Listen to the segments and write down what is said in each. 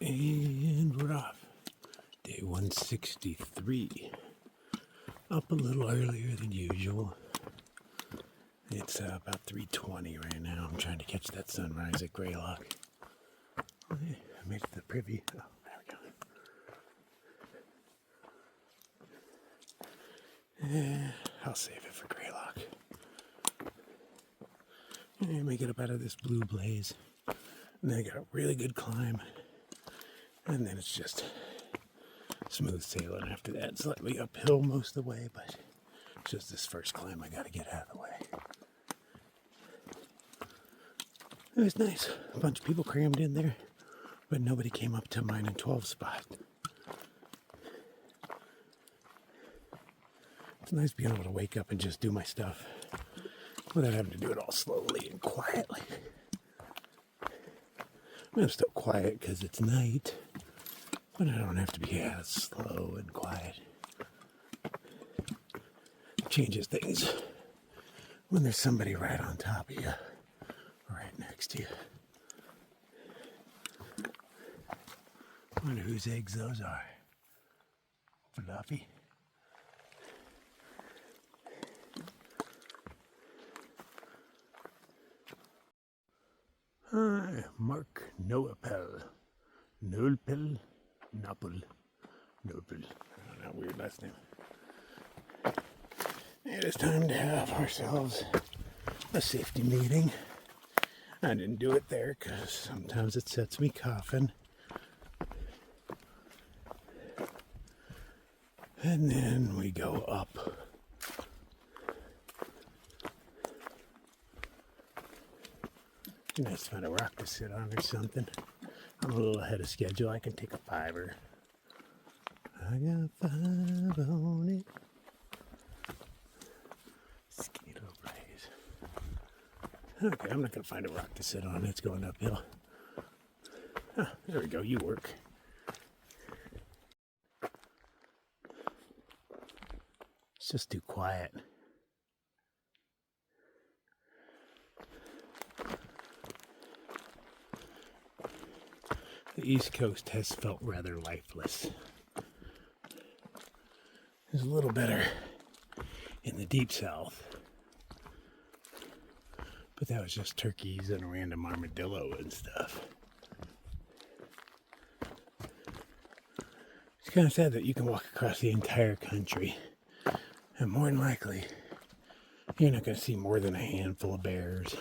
And we're off. Day 163. Up a little earlier than usual. It's about 3:20 right now. I'm trying to catch that sunrise at Greylock. I made it to the privy. Oh, there we go. I'll save it for Greylock. And make it up out of this blue blaze. And then I got a really good climb. And then it's just smooth sailing after that. Slightly uphill most of the way, but it's just this first climb I got to get out of the way. It was nice. A bunch of people crammed in there, but nobody came up to mine and 12 spot. It's nice being able to wake up and just do my stuff without having to do it all slowly and quietly. I'm still quiet because it's night, but I don't have to be as slow and quiet. It changes things when there's somebody right on top of you, right next to you. I wonder whose eggs those are. Fluffy. Hi, Mark Noapel. Nolpel? Nopel. Nopel. I don't know, weird last name. It is time to have ourselves a safety meeting. I didn't do it there because sometimes it sets me coughing. And then we go up. Nice to find a rock to sit on or something. I'm a little ahead of schedule. I can take a $5. I got $5 on it. Mosquito blaze. Okay, I'm not going to find a rock to sit on. It's going uphill. Oh, there we go. You work. It's just too quiet. The East Coast has felt rather lifeless. It's a little better in the Deep South. But that was just turkeys and a random armadillo and stuff. It's kind of sad that you can walk across the entire country, and more than likely, you're not going to see more than a handful of bears,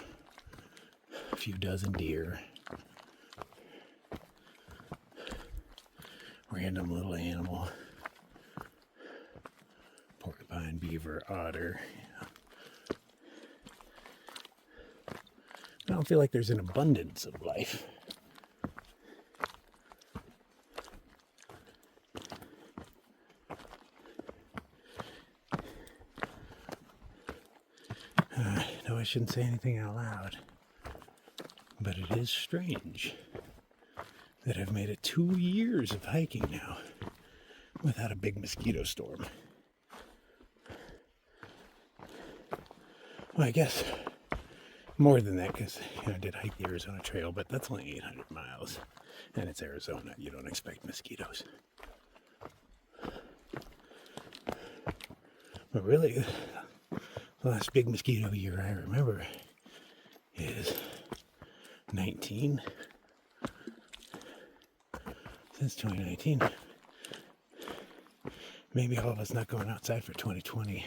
a few dozen deer, random little animal, porcupine, beaver, otter. I don't feel like there's an abundance of life. No, I shouldn't say anything out loud, but it is strange that I've made it 2 years of hiking now without a big mosquito storm. Well, I guess more than that, because I did hike the Arizona Trail, but that's only 800 miles, and it's Arizona. You don't expect mosquitoes. But really, the last big mosquito year I remember is 19. Since 2019. Maybe all of us not going outside for 2020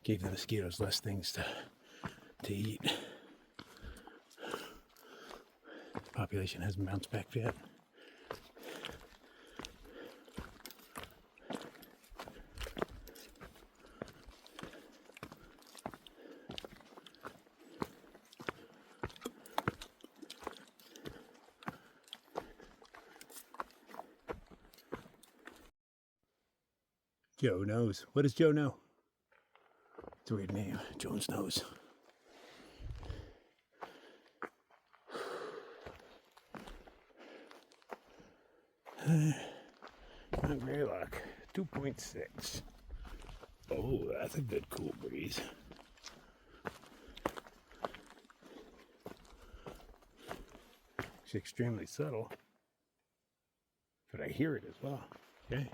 gave the mosquitoes less things to eat. Population hasn't bounced back yet. Joe knows. What does Joe know? It's a weird name. Jones knows. Greylock, 2.6. Oh, that's a good cool breeze. It's extremely subtle. but I hear it as well. Okay,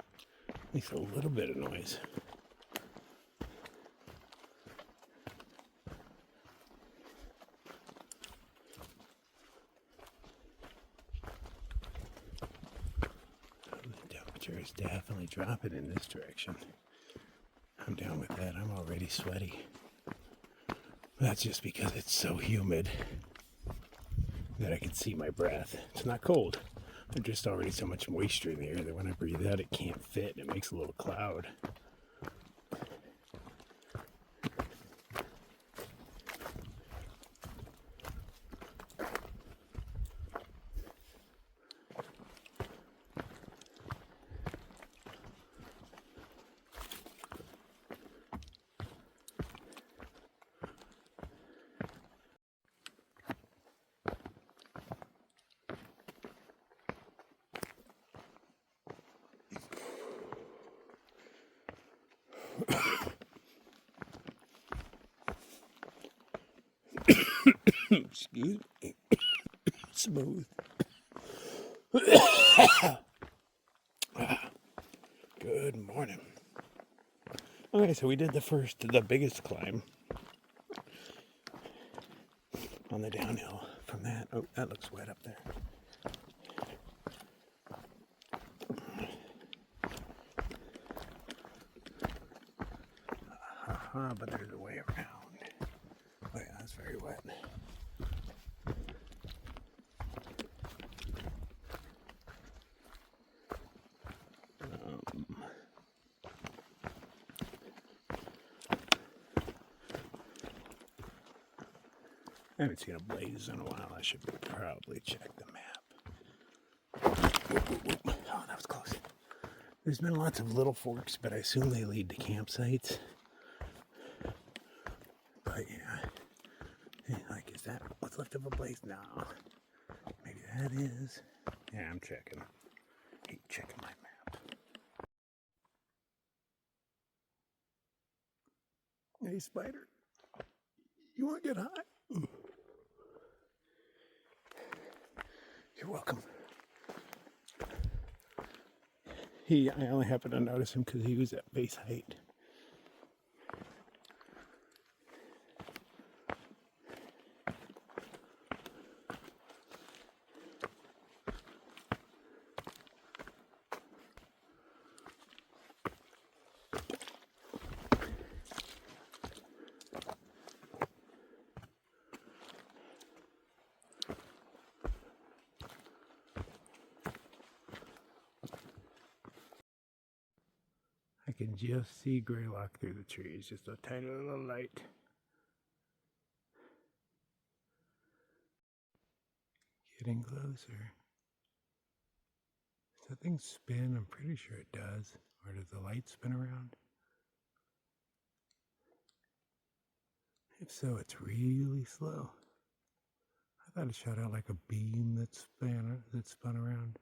makes a little bit of noise. The temperature is definitely dropping in this direction. I'm down with that. I'm already sweaty. That's just because it's so humid that I can see my breath. It's not cold. There's just already so much moisture in the air that when I breathe out, it can't fit. And it makes a little cloud. Excuse me. Smooth. Good morning. Okay, so we did the biggest climb on the downhill from that. Oh, that looks wet up there. But there's a way around. Oh yeah, that's very wet. I haven't seen a blaze in a while. I should probably check the map. Oh, that was close. There's been lots of little forks, but I assume they lead to campsites. But yeah, like, is that what's left of a blaze? No, maybe that is. Yeah, I'm checking. I hate checking my map. Hey, spider, you want to get high? You're welcome. I only happened to notice him because he was at base height. I can just see Greylock through the trees, just a tiny little light. Getting closer. Does that thing spin? I'm pretty sure it does. Or does the light spin around? If so, it's really slow. I thought it shot out like a beam that spun around.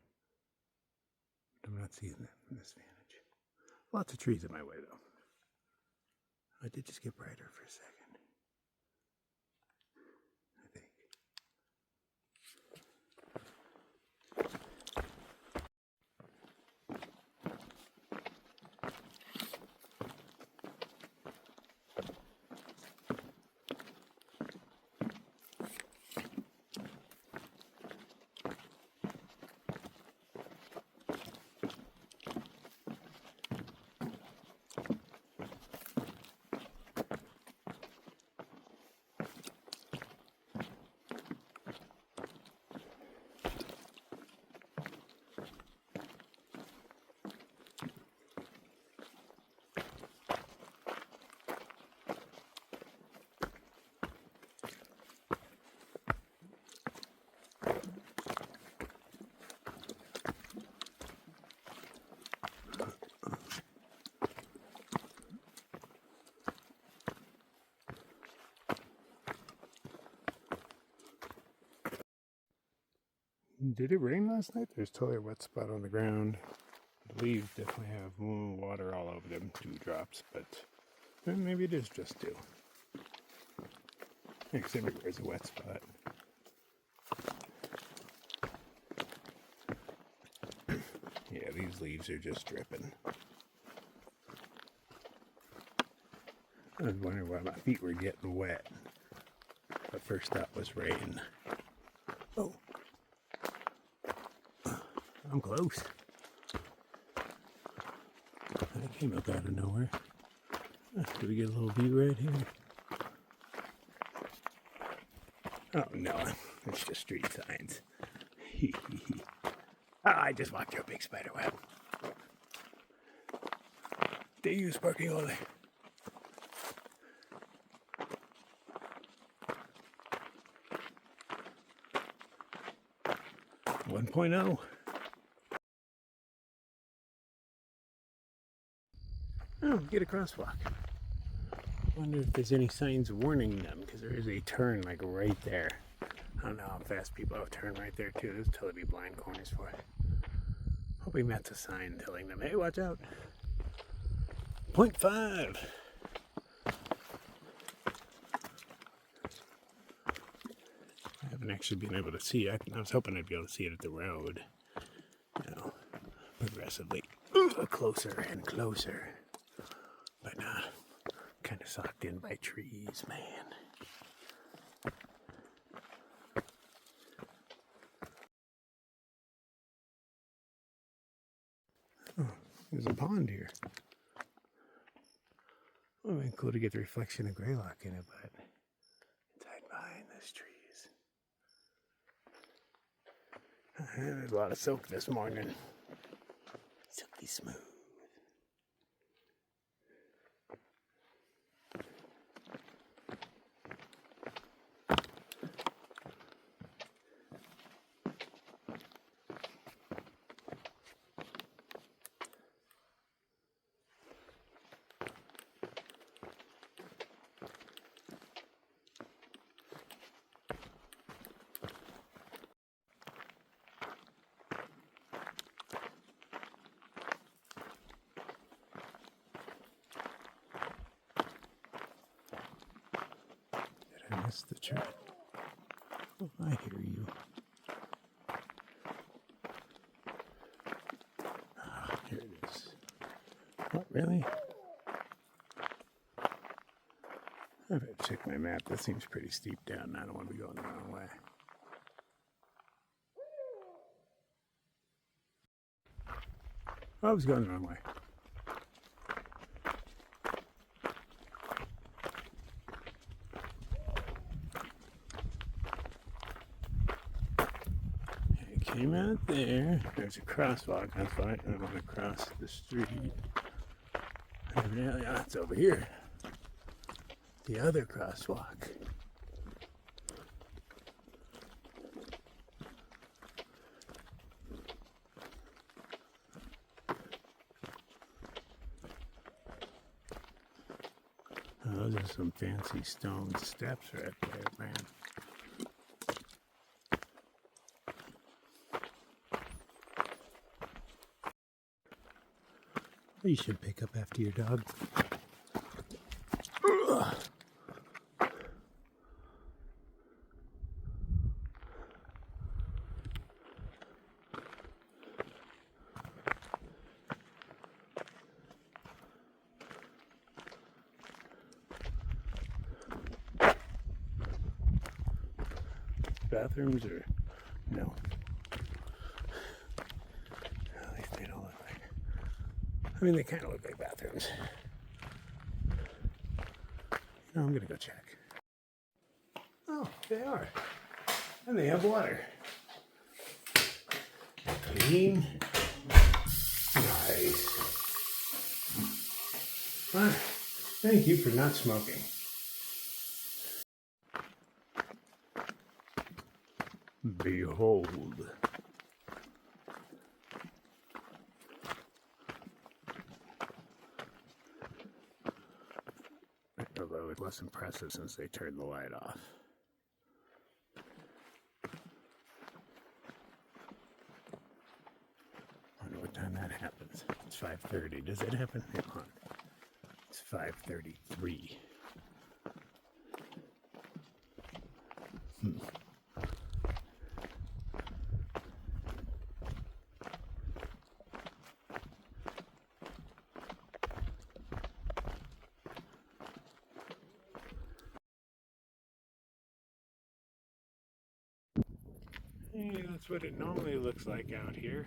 But I'm not seeing that from this vantage. Lots of trees in my way, though. I did just get brighter for a second. I think. Did it rain last night? There's totally a wet spot on the ground. The leaves definitely have water all over them, dewdrops, but maybe it is just dew. Because everywhere's a wet spot. those leaves are just dripping. I was wondering why my feet were getting wet. But first thought was rain. Oh. I'm close. That came up out of nowhere. Do we get a little view right here? Oh no, it's just street signs. I just walked through a big spider web. They use parking only. One point oh. Oh, get a crosswalk. Wonder if there's any signs warning them, because there is a turn like right there. I don't know how fast people have turned right there too. There's totally be blind corners for it. Hoping that's a sign telling them, hey, watch out. 0.5. I haven't actually been able to see it. I was hoping I'd be able to see it at the road. You know, progressively closer and closer. But nah, kind of socked in by trees, man. Oh, there's a pond here. Well, it'd be cool to get the reflection of Greylock in it, but it's hiding behind those trees. There's a lot of silk this morning. Silky smooth. I missed the tree. Oh, I hear you. Ah, here it is. What, really? I better check my map. That seems pretty steep down, and I don't want to be going the wrong way. I was going the wrong way. Came out there. There's a crosswalk. That's why I want to cross the street. Evidently, it's over here. The other crosswalk. Oh, those are some fancy stone steps right there, man. You should pick up after your dog. Bathrooms or no? At least they don't look like. I mean, they kind of look like bathrooms. No, I'm gonna go check. Oh, they are. And they have water. Clean. Nice. Ah, thank you for not smoking. Behold. Although it less impressive since they turned the light off. I wonder what time that happens. It's 5:30. Does it happen? Hang on. It's 5:33. That's what it normally looks like out here.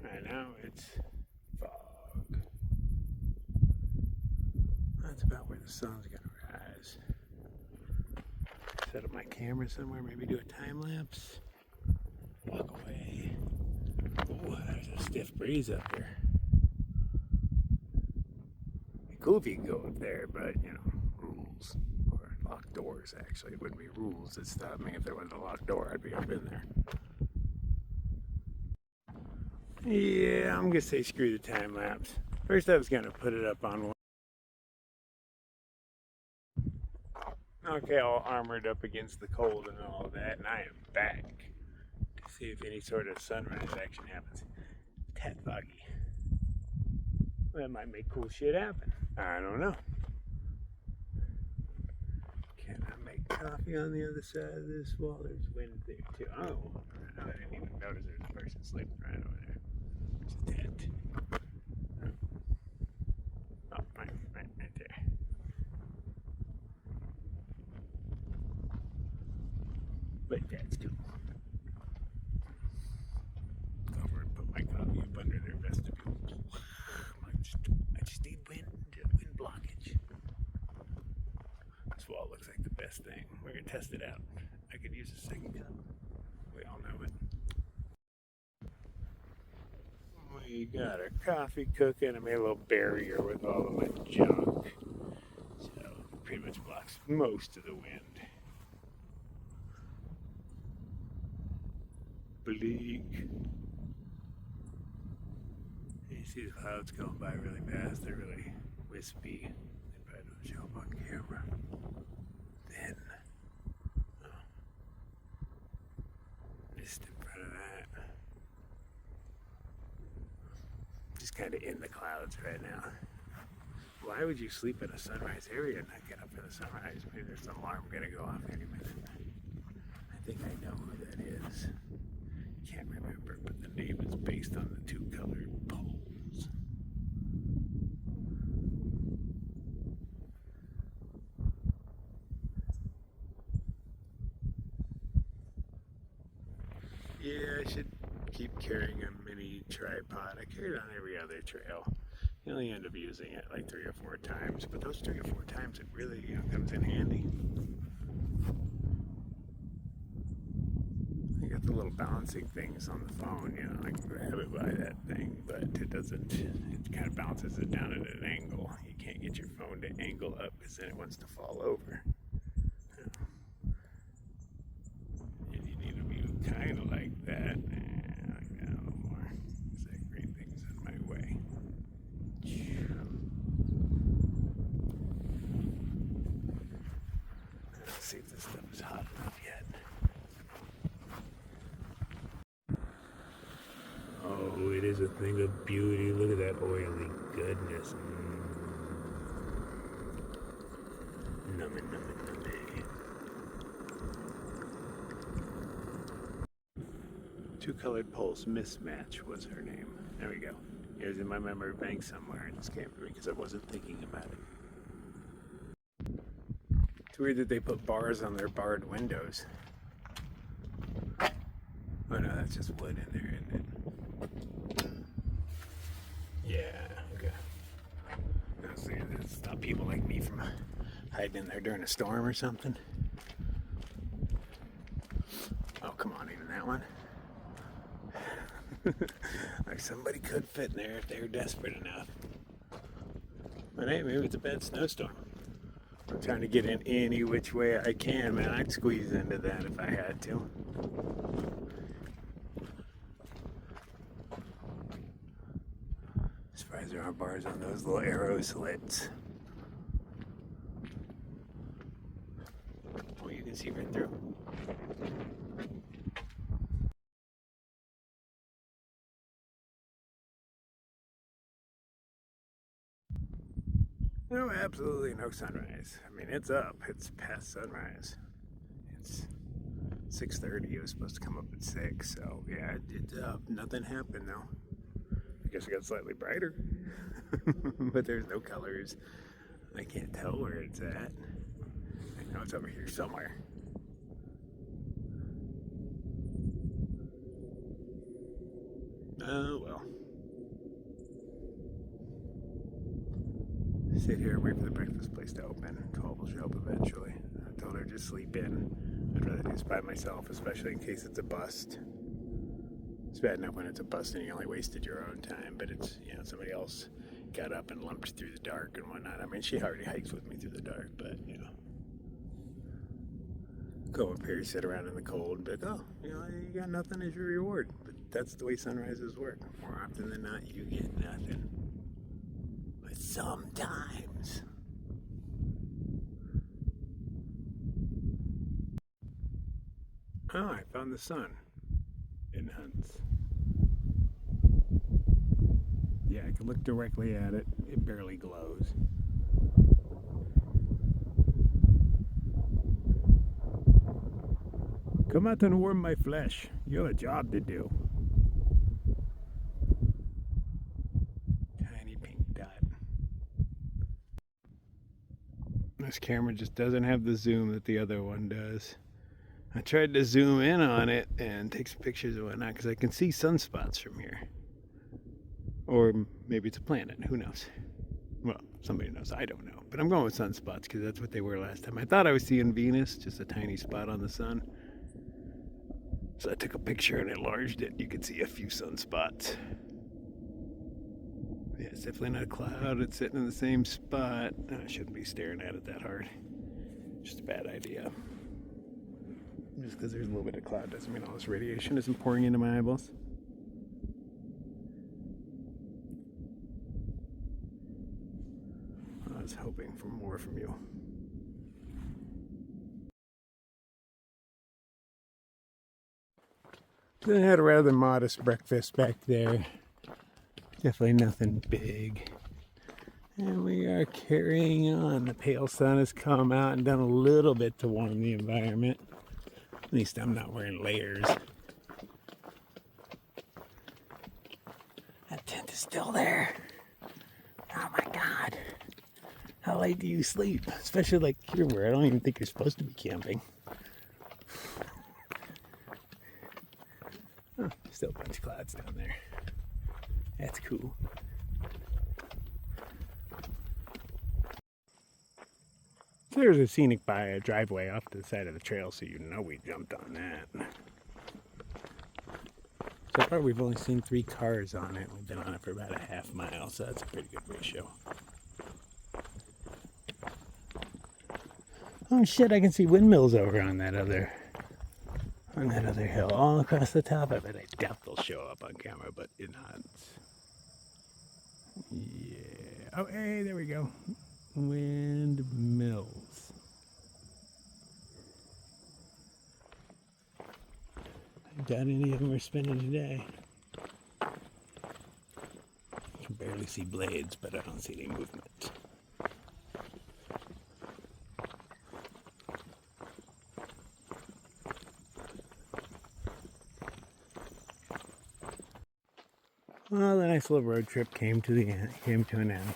Right now it's fog. That's about where the sun's gonna rise. Set up my camera somewhere, maybe do a time lapse. Walk away. Ooh, there's a stiff breeze up here. Be cool if you could go up there, but you know, rules. Or locked doors, actually. It wouldn't be rules that stop me. If there was a locked door, I'd be up in there. Yeah, I'm gonna say screw the time lapse. First I was gonna put it up on one. Okay, all armored up against the cold and all that, and I am back to see if any sort of sunrise action happens. Tad foggy. That might make cool shit happen. I don't know. Can I make coffee on the other side of this wall? There's wind there too. Oh, I didn't even notice there's a person sleeping right over there. There's a tent. Oh, right there. But that's cool. Go over and put my coffee up under their vestibule. I just need wind blockage. This wall looks like the best thing. We're gonna test it out. I could use a second cup. We all know it. We got our coffee cooking. I made a little barrier with all of my junk. So it pretty much blocks most of the wind. Bleak. You see the clouds going by really fast. They're really wispy. They probably don't show up on camera. Then, mist in front of that. Just kind of in the clouds right now. Why would you sleep in a sunrise area and not get up for the sunrise? Maybe there's an alarm gonna go off any minute. I think I know who that is. Can't remember, but the name is based on the two colored poles. Yeah, I should keep carrying a mini tripod. I carry it on every other trail. You only end up using it like 3 or 4 times, but those 3 or 4 times it really comes in handy. I got the little balancing things on the phone, you know, I can grab it by that thing, but it doesn't, it kind of bounces it down at an angle. You can't get your phone to angle up because then it wants to fall over. And you need to be kind of like that. Like that a little more. Because that green thing's in my way. Let's see if this stuff is hot enough yet. Oh, it is a thing of beauty. Look at that oily goodness. Nummy, nummy, nummy. 2 colored poles mismatch was her name. There we go. It was in my memory bank somewhere and this came to me because I wasn't thinking about it. It's weird that they put bars on their barred windows. Oh no, that's just wood in there, isn't it? Yeah, okay. That's to stop people like me from hiding in there during a storm or something. Oh, come on, even that one. Like somebody could fit in there if they were desperate enough. But hey, maybe it's a bad snowstorm. I'm trying to get in any which way I can, man. I'd squeeze into that if I had to. Surprised there aren't bars on those little arrow slits. Oh, you can see right through. No, absolutely no sunrise. I mean, it's up. It's past sunrise. It's 6:30. It was supposed to come up at 6. So, yeah, it's up. Nothing happened, though. I guess it got slightly brighter. But there's no colors. I can't tell where it's at. I know it's over here somewhere. Oh well. Sit here and wait for the breakfast place to open. 12 will show up eventually. I told her just sleep in. I'd rather do this by myself, especially in case it's a bust. It's bad enough when it's a bust and you only wasted your own time, but it's, you know, somebody else got up and lumped through the dark and whatnot. I mean, she already hikes with me through the dark, but, you know. Go up here, sit around in the cold, and be like, oh, you know, you got nothing as your reward. But that's the way sunrises work. More often than not, you get nothing. But sometimes. Oh, I found the sun in Hunts. Yeah, I can look directly at it. It barely glows. Come out and warm my flesh. You have a job to do. Tiny pink dot. This camera just doesn't have the zoom that the other one does. I tried to zoom in on it and take some pictures and whatnot because I can see sunspots from here. Or maybe it's a planet, who knows? Well, somebody knows, I don't know. But I'm going with sunspots because that's what they were last time. I thought I was seeing Venus, just a tiny spot on the sun. So I took a picture and enlarged it. You can see a few sunspots. Yeah, it's definitely not a cloud. It's sitting in the same spot. I shouldn't be staring at it that hard. Just a bad idea. Just because there's a little bit of cloud doesn't mean all this radiation isn't pouring into my eyeballs. I was hoping for more from you. Then I had a rather modest breakfast back there. Definitely nothing big. And we are carrying on. The pale sun has come out and done a little bit to warm the environment. At least I'm not wearing layers. That tent is still there. Oh my God. How late do you sleep? Especially like here where I don't even think you're supposed to be camping. Oh, still a bunch of clouds down there. That's cool. So there's a scenic driveway off to the side of the trail, so you know we jumped on that. So far we've only seen 3 cars on it. We've been on it for about a half mile, so that's a pretty good ratio. Oh shit, I can see windmills over on that other hill, all across the top of it. I doubt they'll show up on camera, but it hunts. Yeah. Oh, hey, there we go. Windmills. I doubt any of them are spinning today. I can barely see blades, but I don't see any movement. Well, the nice little road trip came to an end.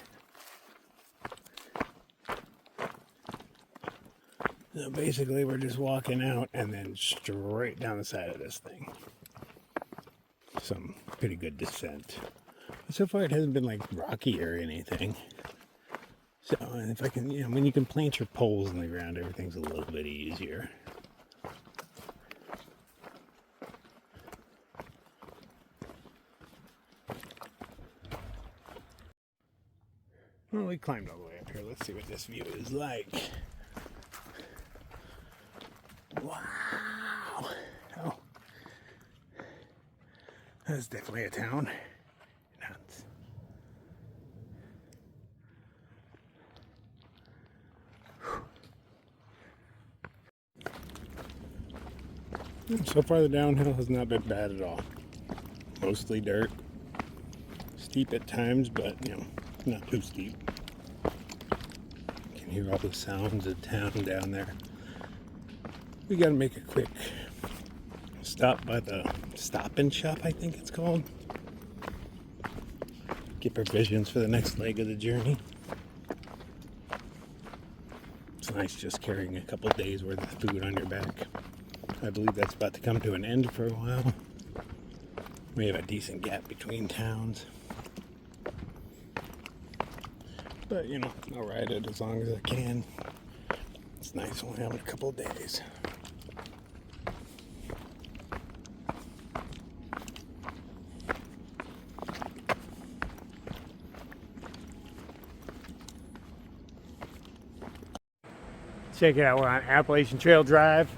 So basically, we're just walking out and then straight down the side of this thing. Some pretty good descent. But so far, it hasn't been like rocky or anything. So, and if I can, you know, when you can plant your poles in the ground, everything's a little bit easier. Well, we climbed all the way up here. Let's see what this view is like. Wow. Oh. That's definitely a town. Nuts. So far the downhill has not been bad at all. Mostly dirt. Steep at times, but, you know, not too steep. You can hear all the sounds of town down there. We gotta make a quick stop by the Stop and Shop, I think it's called. Get provisions for the next leg of the journey. It's nice just carrying a couple days worth of food on your back. I believe that's about to come to an end for a while. We have a decent gap between towns. But, you know, I'll ride it as long as I can. It's nice only having a couple of days. Check it out, we're on Appalachian Trail Drive,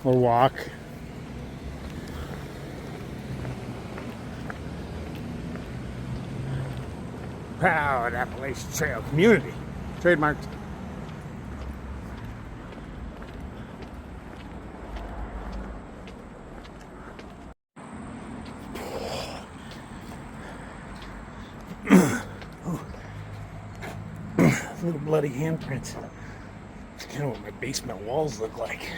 or walk. Proud Appalachian Trail community. Trademarked. Little bloody handprints. It's kind of what my basement walls look like.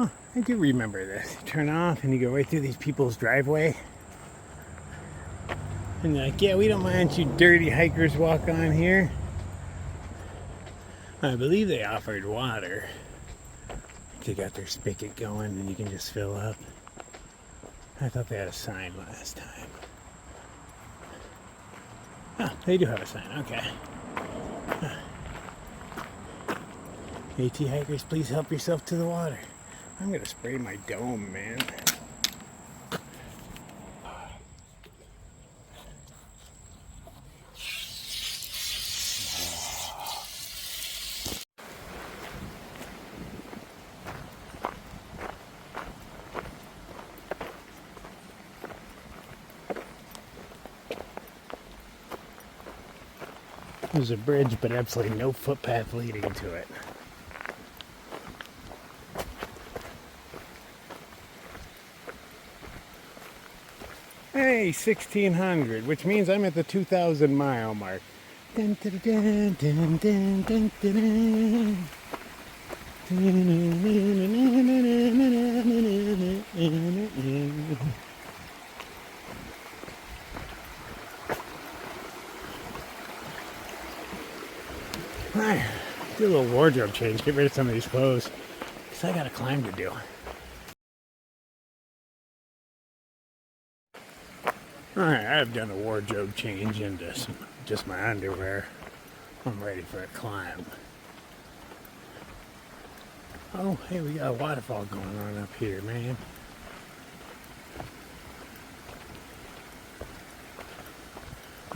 Oh, I do remember this. You turn off and you go right through these people's driveway. And they're like, yeah, we don't mind you dirty hikers walk on here. I believe they offered water. They got their spigot going and you can just fill up. I thought they had a sign last time. Oh, they do have a sign, okay. AT hikers, please help yourself to the water. I'm gonna spray my dome, man. There's a bridge, but absolutely no footpath leading to it. Hey, 1600, which means I'm at the 2,000 mile mark. Dun, dun, dun, dun, dun, dun, dun, dun. Alright, do a little wardrobe change, get rid of some of these clothes, because I got a climb to do. Alright, I've done a wardrobe change into just my underwear. I'm ready for a climb. Oh, hey, we got a waterfall going on up here, man.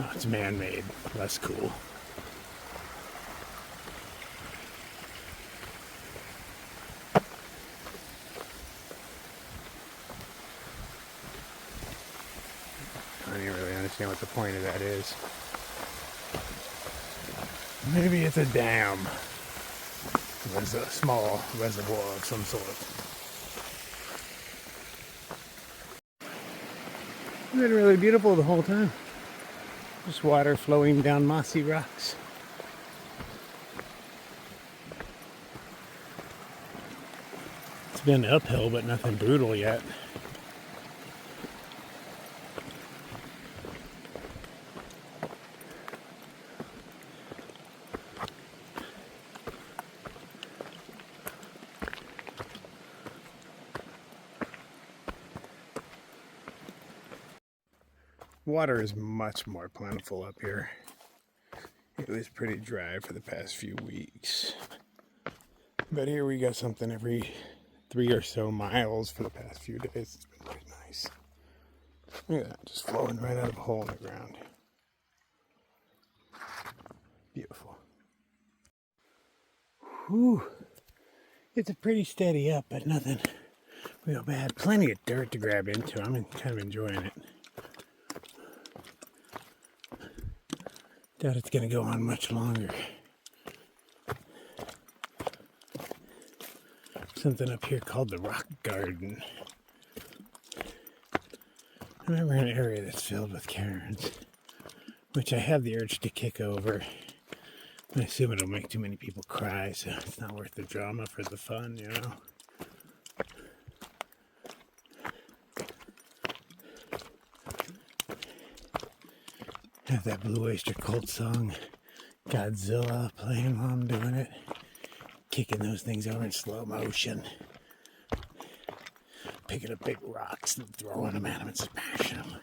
Oh, it's man-made. That's cool. I don't really understand what the point of that is. Maybe it's a dam. There's a small reservoir of some sort. It's been really beautiful the whole time. Just water flowing down mossy rocks. It's been uphill, but nothing brutal yet. Water is much more plentiful up here. It was pretty dry for the past few weeks. But here we got something every 3 or so miles for the past few days. It's been pretty nice. Look at that, just flowing right out of a hole in the ground. Beautiful. Whew. It's a pretty steady up, but nothing real bad. Plenty of dirt to grab into. I'm kind of enjoying it. Doubt it's going to go on much longer. Something up here called the Rock Garden. I remember an area that's filled with cairns, which I have the urge to kick over. I assume it'll make too many people cry, so it's not worth the drama for the fun, you know? Have that Blue Oyster Cult song, Godzilla, playing while I'm doing it. Kicking those things over in slow motion. Picking up big rocks and throwing them at them and smashing them.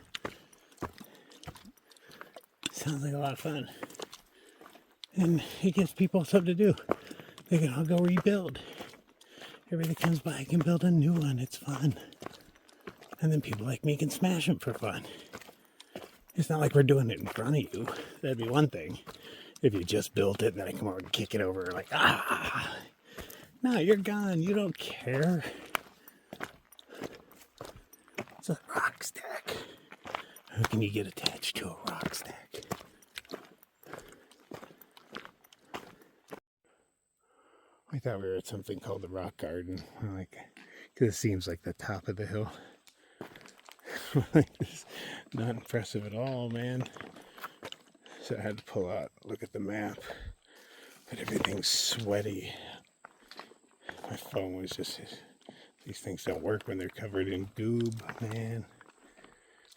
Sounds like a lot of fun. And it gives people something to do. They can all go rebuild. Everybody that comes by can build a new one. It's fun. And then people like me can smash them for fun. It's not like we're doing it in front of you. That'd be one thing. If you just built it and then I come over and kick it over like, ah. No, you're gone. You don't care. It's a rock stack. How can you get attached to a rock stack? I thought we were at something called the Rock Garden. Like, because it seems like the top of the hill. It's not impressive at all, man. So I had to pull out, look at the map. But everything's sweaty. My phone was just, these things don't work when they're covered in goob, man.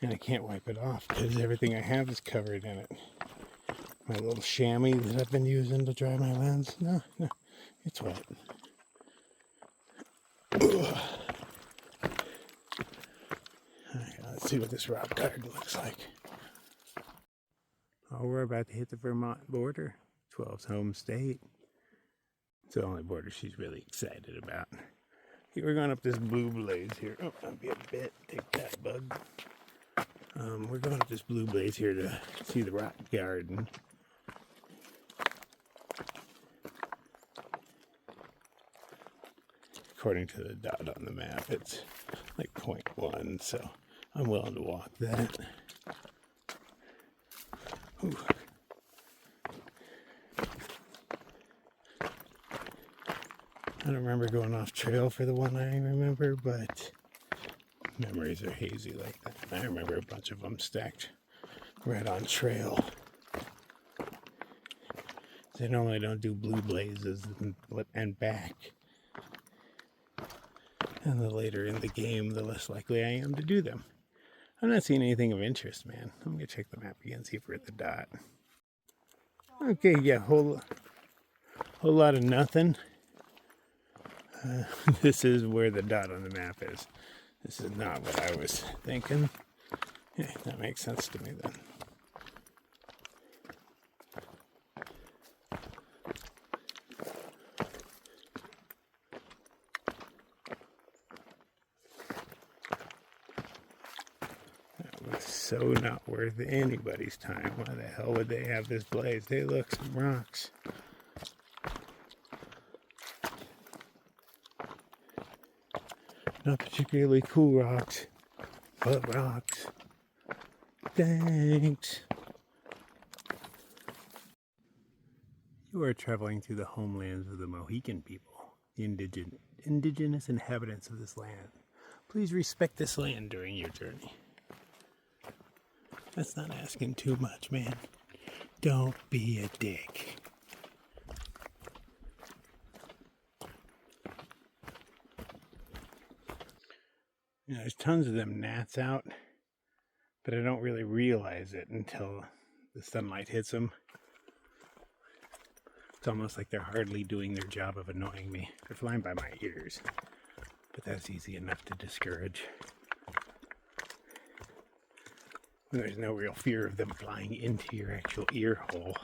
And I can't wipe it off because everything I have is covered in it. My little chamois that I've been using to dry my lens, no, it's wet. Ugh. Alright, let's see what this rock garden looks like. Oh, we're about to hit the Vermont border. 12's home state. It's the only border she's really excited about. Here we're going up this blue blaze here. Oh, I'll be a bit. Take that, bug. We're going up this blue blaze here to see the rock garden. According to the dot on the map, it's like 0.1, so I'm willing to walk that. Ooh. I don't remember going off trail for the one I remember, but memories are hazy like that. I remember a bunch of them stacked right on trail. They normally don't do blue blazes and back. And the later in the game, the less likely I am to do them. I'm not seeing anything of interest, man. I'm gonna check the map again, see if we're at the dot. Okay, yeah, whole lot of nothing. This is where the dot on the map is. This is not what I was thinking. Yeah, that makes sense to me then. That was so not worth anybody's time. Why the hell would they have this blaze? Hey, look, some rocks. Not particularly cool rocks, but rocks. Thanks. You are traveling through the homelands of the Mohican people, the indigenous inhabitants of this land. Please respect this land during your journey. That's not asking too much, man. Don't be a dick. You know, there's tons of them gnats out, but I don't really realize it until the sunlight hits them. It's almost like they're hardly doing their job of annoying me. They're flying by my ears, but that's easy enough to discourage. When there's no real fear of them flying into your actual ear hole,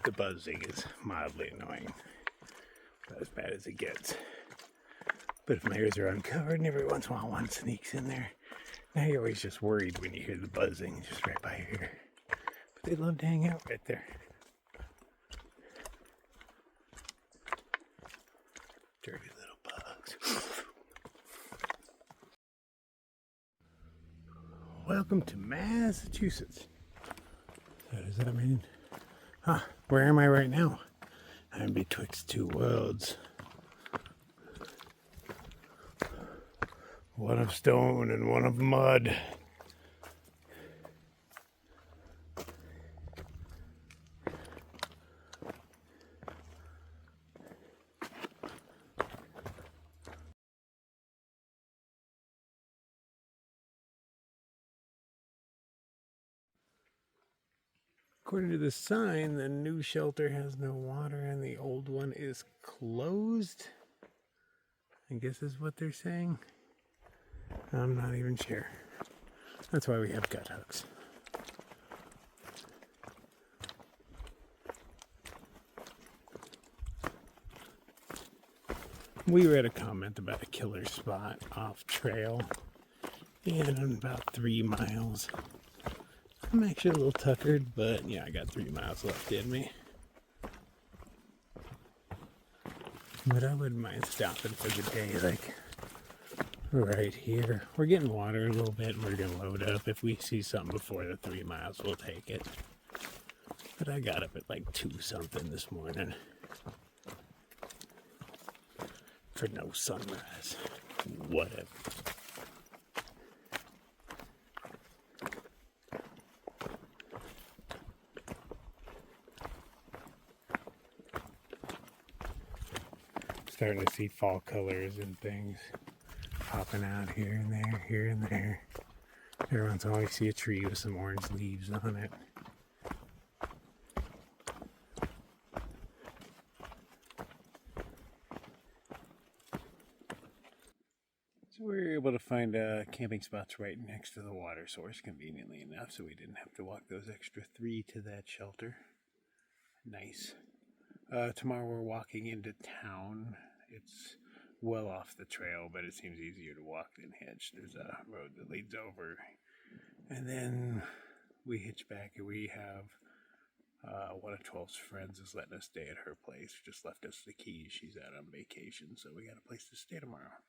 the buzzing is mildly annoying. About as bad as it gets. But if my ears are uncovered and every once in a while one sneaks in there, now you're always just worried when you hear the buzzing just right by your ear. But they love to hang out right there. Dirty little bugs. Welcome to Massachusetts. So does that mean? Huh, where am I right now? I'm betwixt two worlds. One of stone and one of mud. According to the sign, the new shelter has no water and the old one is closed. I guess is what they're saying. I'm not even sure. That's why we have gut hooks. We read a comment about a killer spot off trail in about 3 miles. I'm actually a little tuckered, but yeah, I got 3 miles left in me. But I wouldn't mind stopping for the day, like right here. We're getting water a little bit and we're gonna load up. If we see something before the 3 miles, we'll take it. But I got up at like 2 something this morning for no sunrise. Whatever. Starting to see fall colors and things popping out here and there, here and there. Every once in a while, you see a tree with some orange leaves on it. So we were able to find camping spots right next to the water source, conveniently enough, so we didn't have to walk those extra 3 to that shelter. Nice. Tomorrow we're walking into town. It's well off the trail, but it seems easier to walk than hitch. There's a road that leads over. And then we hitch back and we have one of 12's friends is letting us stay at her place. Just left us the keys. She's out on vacation, so we got a place to stay tomorrow.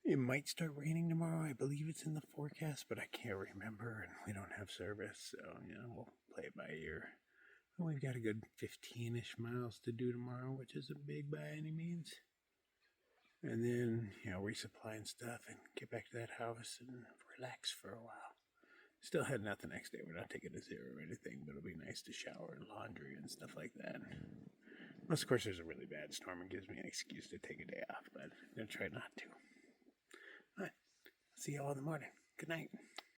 It might start raining tomorrow. I believe it's in the forecast, but I can't remember, and we don't have service, so we'll play it by ear. We've got a good 15-ish miles to do tomorrow, which isn't big by any means. And then, resupply and stuff and get back to that house and relax for a while. Still heading out the next day. We're not taking a zero or anything, but it'll be nice to shower and laundry and stuff like that. Unless, of course, there's a really bad storm and gives me an excuse to take a day off, but I'm going to try not to. All right. See you all in the morning. Good night.